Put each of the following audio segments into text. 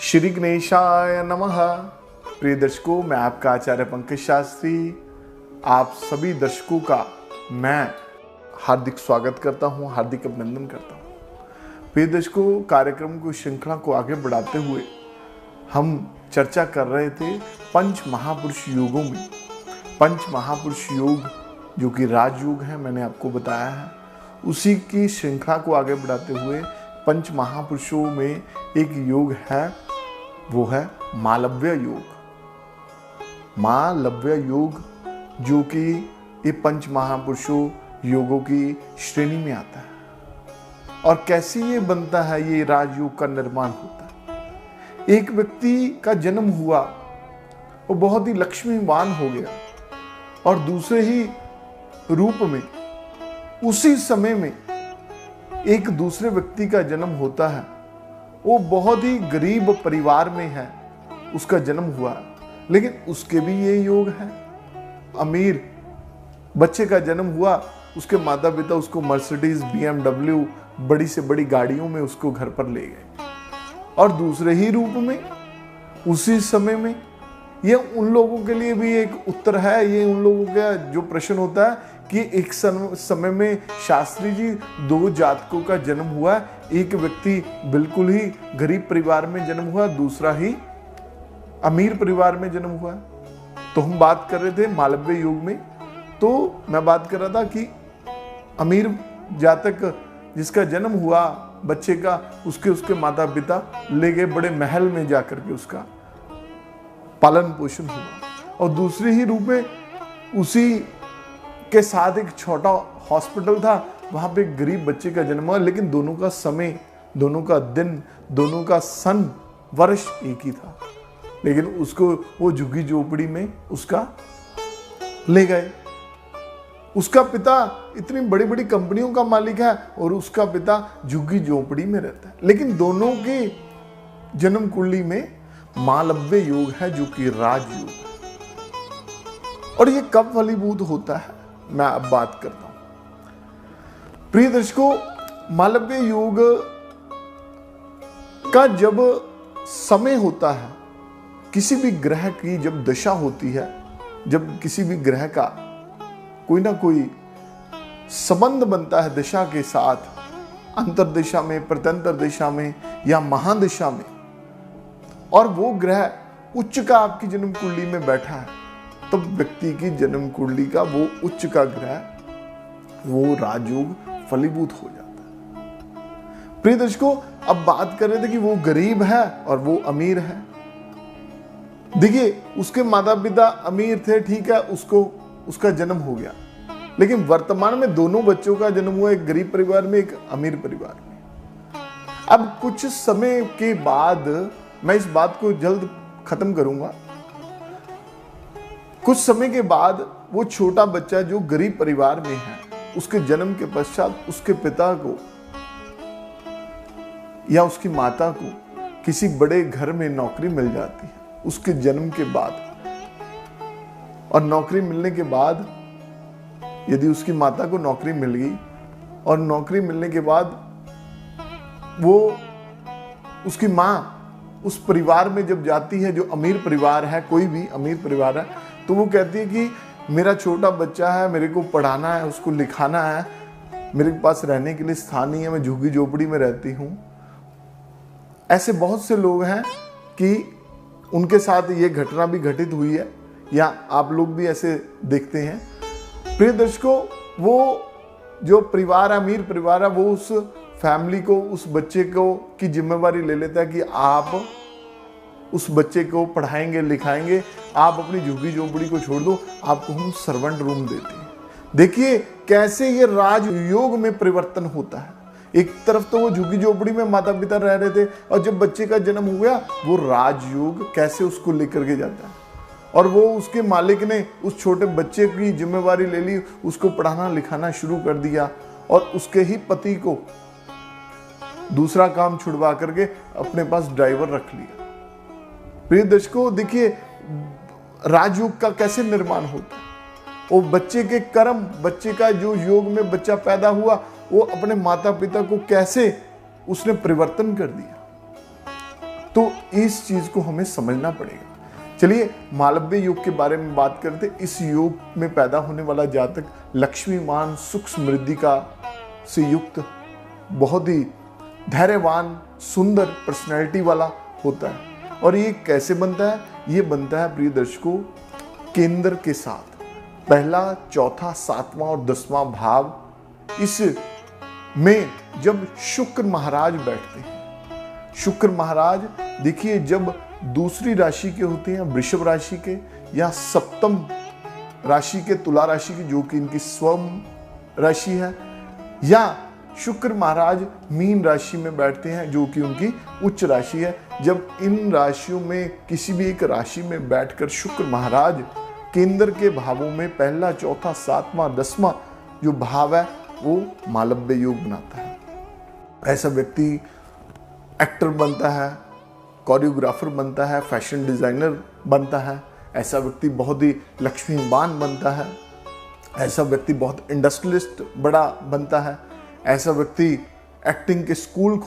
श्री गणेशाय नमः। प्रिय दर्शकों, मैं आपका आचार्य पंकज शास्त्री आप सभी दर्शकों का मैं हार्दिक स्वागत करता हूं, हार्दिक अभिनंदन करता हूं। प्रिय दर्शकों, कार्यक्रम को श्रृंखला को आगे बढ़ाते हुए हम चर्चा कर रहे थे पंच महापुरुष योगों में। पंच महापुरुष योग जो कि राजयोग है, मैंने आपको बताया है। उसी की श्रृंखला को आगे बढ़ाते हुए पंच महापुरुषों में एक योग है, वो है मालव्य योग। मालव्य योग जो कि ये पंच महापुरुषों योगों की श्रेणी में आता है। और कैसे ये बनता है, ये राजयोग का निर्माण होता है। एक व्यक्ति का जन्म हुआ, वो बहुत ही लक्ष्मीवान हो गया, और दूसरे ही रूप में उसी समय में एक दूसरे व्यक्ति का जन्म होता है। वो बहुत ही गरीब परिवार में है, उसका जन्म हुआ, लेकिन उसके भी ये योग है। अमीर बच्चे का जन्म हुआ, उसके माता पिता उसको मर्सिडीज, BMW बड़ी से बड़ी गाड़ियों में उसको घर पर ले गए। और दूसरे ही रूप में उसी समय में, ये उन लोगों के लिए भी एक उत्तर है। ये उन लोगों का जो प्रश्न होता है कि एक समय में शास्त्री जी, दो जातकों का जन्म हुआ। एक व्यक्ति बिल्कुल ही गरीब परिवार में जन्म हुआ, दूसरा ही अमीर परिवार में जन्म हुआ। तो हम बात कर रहे थे मालव्य योग में। तो मैं बात कर रहा था कि अमीर जातक जिसका जन्म हुआ बच्चे का, उसके माता पिता ले गए बड़े महल में जाकर के उसका पालन पोषण हुआ। और दूसरे ही रूप में उसी के साथ एक छोटा हॉस्पिटल था, वहां पे एक गरीब बच्चे का जन्म हुआ, लेकिन दोनों का समय, दोनों का दिन, दोनों का सन वर्ष एक ही था। लेकिन उसको वो झुग्गी झोपड़ी में उसका ले गए। उसका पिता इतनी बड़ी बड़ी कंपनियों का मालिक है और उसका पिता झुग्गी झोपड़ी में रहता है। लेकिन दोनों के जन्म कुंडली में मालव्य योग है जो कि राजयोग है। और ये कब फलीभूत होता है, मैं अब बात करता हूं। प्रिय दर्शकों, मालव्य योग का जब समय होता है, किसी भी ग्रह की जब दशा होती है, जब किसी भी ग्रह का कोई ना कोई संबंध बनता है दशा के साथ, अंतरदिशा में, प्रत्यंतर दिशा में या महादिशा में, और वो ग्रह उच्च का आपकी जन्म कुंडली में बैठा है, तब व्यक्ति की जन्म कुंडली का वो उच्च का ग्रह वो राजयोग फलीभूत हो जाता है। प्रिय दर्शकों, अब बात कर रहे थे कि वो गरीब है और वो अमीर है। देखिए, उसके माता पिता अमीर थे, ठीक है, उसका जन्म हो गया, लेकिन वर्तमान में दोनों बच्चों का जन्म हुआ, एक गरीब परिवार में, एक अमीर परिवार में। अब कुछ समय के बाद, मैं इस बात को जल्द खत्म करूंगा, कुछ समय के बाद वो छोटा बच्चा जो गरीब परिवार में है, उसके जन्म के पश्चात उसके पिता को या उसकी माता को किसी बड़े घर में नौकरी मिल जाती है उसके जन्म के बाद। और नौकरी मिलने के बाद यदि उसकी माता को नौकरी मिल गई, और नौकरी मिलने के बाद वो उसकी माँ उस परिवार में जब जाती है, जो अमीर परिवार है, कोई भी अमीर परिवार है, तो वो कहती है कि मेरा छोटा बच्चा है, मेरे को पढ़ाना है, उसको लिखाना है, मेरे पास रहने के लिए स्थान नहीं है, मैं झुग्गी झोपड़ी में रहती हूँ। ऐसे बहुत से लोग हैं कि उनके साथ ये घटना भी घटित हुई है, या आप लोग भी ऐसे देखते हैं। प्रिय दर्शकों, वो जो परिवार, अमीर परिवार है, वो उस फैमिली को, उस बच्चे को की जिम्मेवारी ले लेता है कि आप उस बच्चे को पढ़ाएंगे, लिखाएंगे, आप अपनी झुग्गी झोपड़ी को छोड़ दो, आपको हम सर्वेंट रूम देते हैं। देखिए कैसे ये राजयोग में परिवर्तन होता है। एक तरफ तो वो झुग्गी झोपड़ी में माता पिता रह रहे थे, और जब बच्चे का जन्म हो गया, वो राजयोग कैसे उसको लेकर के जाता है, और वो उसके मालिक ने उस छोटे बच्चे की जिम्मेवारी ले ली, उसको पढ़ाना लिखाना शुरू कर दिया, और उसके ही पति को दूसरा काम छुड़वा करके अपने पास ड्राइवर रख लिया। प्रिय दर्शकों, देखिए राजयोग का कैसे निर्माण होता है। वो बच्चे के कर्म, बच्चे का जो योग में बच्चा पैदा हुआ, वो अपने माता पिता को कैसे उसने परिवर्तन कर दिया। तो इस चीज को हमें समझना पड़ेगा। चलिए मालव्य योग के बारे में बात करते। इस योग में पैदा होने वाला जातक लक्ष्मीमान सुख समृद्धि का से युक्त, बहुत ही धैर्यवान, सुंदर पर्सनैलिटी वाला होता है। और ये कैसे बनता है? ये बनता है प्रिय दर्शकों केंद्र के साथ। पहला, चौथा, सातवां और 10वां भाव, इस में जब शुक्र महाराज बैठते हैं। शुक्र महाराज देखिए जब दूसरी राशि के होते हैं, वृषभ राशि के या सप्तम राशि के, तुला राशि की, जो कि इनकी स्वम राशि है, या शुक्र महाराज मीन राशि में बैठते हैं जो कि उनकी उच्च राशि है। जब इन राशियों में किसी भी एक राशि में बैठकर शुक्र महाराज केंद्र के भावों में पहला, चौथा, सातवां, 10वां जो भाव है वो मालव्य योग बनाता है। ऐसा व्यक्ति एक्टर बनता है, कोरियोग्राफर बनता है, फैशन डिजाइनर बनता है। ऐसा व्यक्ति बहुत ही लक्ष्मीवान बनता है। ऐसा व्यक्ति बहुत इंडस्ट्रियलिस्ट बड़ा बनता है। ऐसा व्यक्ति एक्टिंग के स्कूल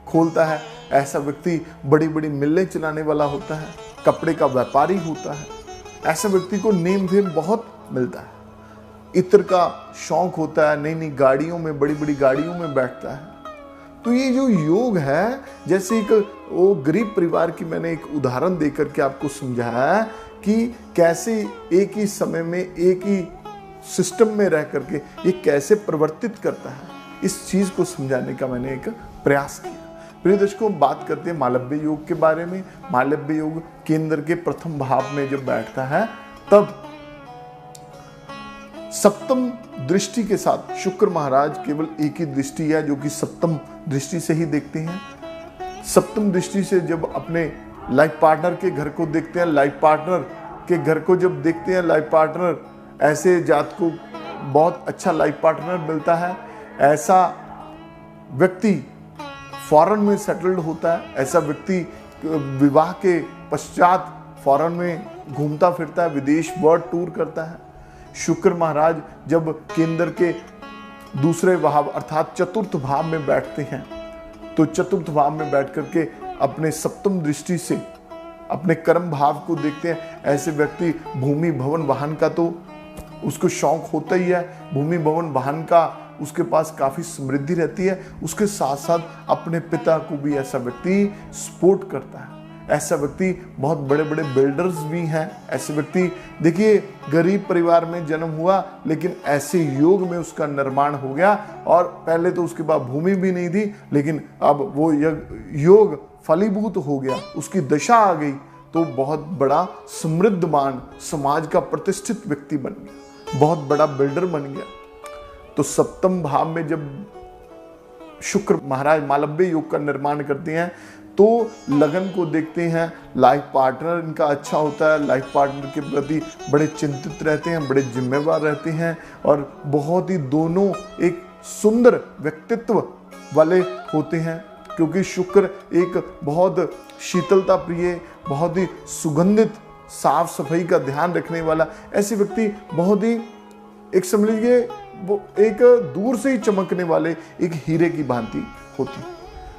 खोलता है। ऐसा व्यक्ति बड़ी बड़ी मिलें चलाने वाला होता है, कपड़े का व्यापारी होता है। ऐसा व्यक्ति को नेम फेम बहुत मिलता है, इत्र का शौक होता है, नई नई गाड़ियों में, बड़ी बड़ी गाड़ियों में बैठता है। तो ये जो योग है, जैसे एक वो गरीब परिवार की मैंने एक उदाहरण देकर के आपको समझाया है कि कैसे एक ही समय में एक ही सिस्टम में रह करके ये कैसे परिवर्तित करता है, इस चीज को समझाने का मैंने एक प्रयास किया। प्रिय दर्शकों, बात करते हैं मालव्य योग के बारे में। मालव्य योग केंद्र के प्रथम भाव में जब बैठता है तब सप्तम दृष्टि के साथ शुक्र महाराज केवल एक ही दृष्टि है जो कि सप्तम दृष्टि से ही देखते हैं। सप्तम दृष्टि से जब अपने लाइफ पार्टनर के घर को देखते हैं, लाइफ पार्टनर के घर को जब देखते हैं, लाइफ पार्टनर, ऐसे जात को बहुत अच्छा लाइफ पार्टनर मिलता है। ऐसा व्यक्ति फॉरेन में सेटल्ड होता है। ऐसा व्यक्ति विवाह के पश्चात फॉरेन में घूमता फिरता है, विदेश वर्ल्ड टूर करता है। शुक्र महाराज जब केंद्र के दूसरे भाव अर्थात चतुर्थ भाव में बैठते हैं तो चतुर्थ भाव में बैठ करके अपने सप्तम दृष्टि से अपने कर्म भाव को देखते हैं। ऐसे व्यक्ति भूमि भवन वाहन का तो उसको शौक होता ही है, भूमि भवन वाहन का उसके पास काफी समृद्धि रहती है। उसके साथ साथ अपने पिता को भी ऐसा व्यक्ति सपोर्ट करता है। ऐसा व्यक्ति बहुत बड़े बड़े बिल्डर्स भी हैं। ऐसे व्यक्ति देखिए गरीब परिवार में जन्म हुआ लेकिन ऐसे योग में उसका निर्माण हो गया और पहले तो उसके पास भूमि भी नहीं थी लेकिन अब वो योग फलीभूत हो गया, उसकी दशा आ गई तो बहुत बड़ा समृद्धमान समाज का प्रतिष्ठित व्यक्ति बन गया, बहुत बड़ा बिल्डर बन गया। तो सप्तम भाव में जब शुक्र महाराज मालव्य योग का निर्माण करते हैं तो लगन को देखते हैं, लाइफ पार्टनर इनका अच्छा होता है, लाइफ पार्टनर के प्रति बड़े चिंतित रहते हैं, बड़े जिम्मेवार रहते हैं और बहुत ही दोनों एक सुंदर व्यक्तित्व वाले होते हैं क्योंकि शुक्र एक बहुत शीतलता प्रिय, बहुत ही सुगंधित, साफ सफाई का ध्यान रखने वाला ऐसे व्यक्ति बहुत ही एक समझ लीजिए वो एक दूर से ही चमकने वाले एक हीरे की भांति होती।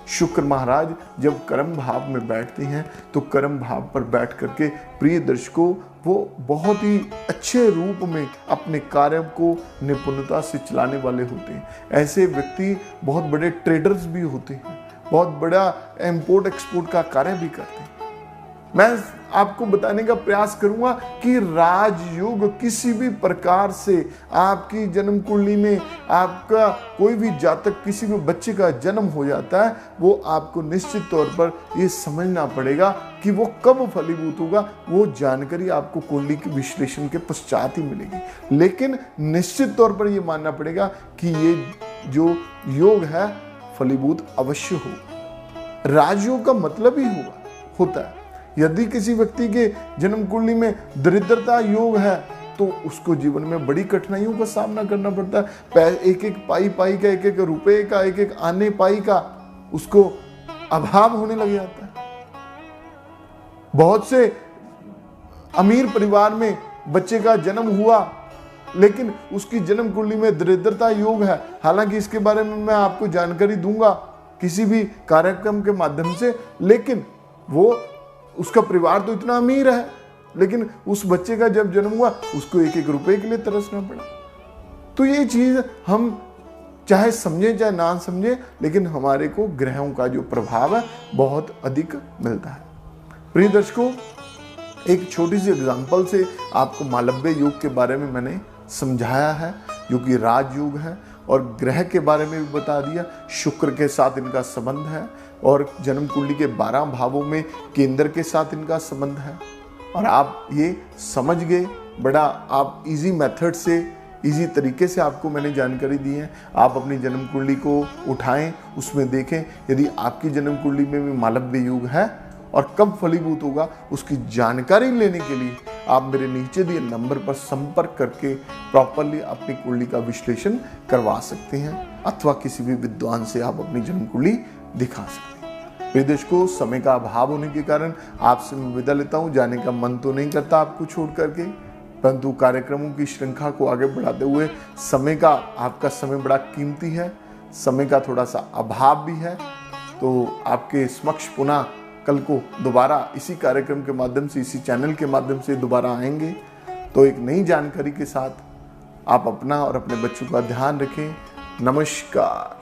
शुक्र महाराज जब कर्म भाव में बैठते हैं तो कर्म भाव पर बैठ करके प्रिय दर्शकों वो बहुत ही अच्छे रूप में अपने कार्य को निपुणता से चलाने वाले होते हैं। ऐसे व्यक्ति बहुत बड़े ट्रेडर्स भी होते हैं, बहुत बड़ा इंपोर्ट एक्सपोर्ट का कार्य भी करते हैं। मैं आपको बताने का प्रयास करूंगा कि राजयोग किसी भी प्रकार से आपकी जन्म कुंडली में आपका कोई भी जातक किसी भी बच्चे का जन्म हो जाता है वो आपको निश्चित तौर पर ये समझना पड़ेगा कि वो कब फलीभूत होगा। वो जानकारी आपको कुंडली के विश्लेषण के पश्चात ही मिलेगी, लेकिन निश्चित तौर पर ये मानना पड़ेगा कि ये जो योग है फलीभूत अवश्य होगा। राजयोग का मतलब ही होता है यदि किसी व्यक्ति के जन्म कुंडली में दरिद्रता योग है तो उसको जीवन में बड़ी कठिनाइयों का सामना करना पड़ता है। एक एक पाई का, एक एक रुपए का, एक एक आने पाई का उसको अभाव होने लग जाता है। बहुत से अमीर परिवार में बच्चे का जन्म हुआ लेकिन उसकी जन्म कुंडली में दरिद्रता योग है। हालांकि इसके बारे में मैं आपको जानकारी दूंगा किसी भी कार्यक्रम के माध्यम से, लेकिन वो उसका परिवार तो इतना अमीर है, लेकिन उस बच्चे का जब जन्म हुआ उसको एक एक रुपए के लिए तरसना पड़ा। तो ये चीज हम चाहे समझें चाहे ना समझें, लेकिन हमारे को ग्रहों का जो प्रभाव है बहुत अधिक मिलता है। प्रिय दर्शकों, एक छोटी सी एग्जांपल से आपको मालव्य युग के बारे में मैंने समझाया है, जो कि राजयोग है, और ग्रह के बारे में भी बता दिया। शुक्र के साथ इनका संबंध है और जन्म कुंडली के 12 भावों में केंद्र के साथ इनका संबंध है। और आप ये समझ गए, बड़ा आप इजी मेथड से, इजी तरीके से आपको मैंने जानकारी दी है। आप अपनी जन्म कुंडली को उठाएं, उसमें देखें यदि आपकी जन्म कुंडली में भी मालव्य योग है और कब फलीभूत होगा, उसकी जानकारी लेने के लिए आप मेरे नीचे दिए नंबर पर संपर्क करके प्रॉपरली अपनी कुंडली का विश्लेषण करवा सकते हैं, अथवा किसी भी विद्वान से आप अपनी जन्म कुंडली दिखा सकते हैं। प्रिय दर्शकों, समय का अभाव होने के कारण आपसे मैं विदा लेता हूँ। जाने का मन तो नहीं करता आपको छोड़ करके, परंतु कार्यक्रमों की श्रृंखला को आगे बढ़ाते हुए समय का, आपका समय बड़ा कीमती है, समय का थोड़ा सा अभाव भी है, तो आपके समक्ष पुनः कल को दोबारा इसी कार्यक्रम के माध्यम से, इसी चैनल के माध्यम से दोबारा आएंगे। तो एक नई जानकारी के साथ आप अपना और अपने बच्चों का ध्यान रखें। नमस्कार।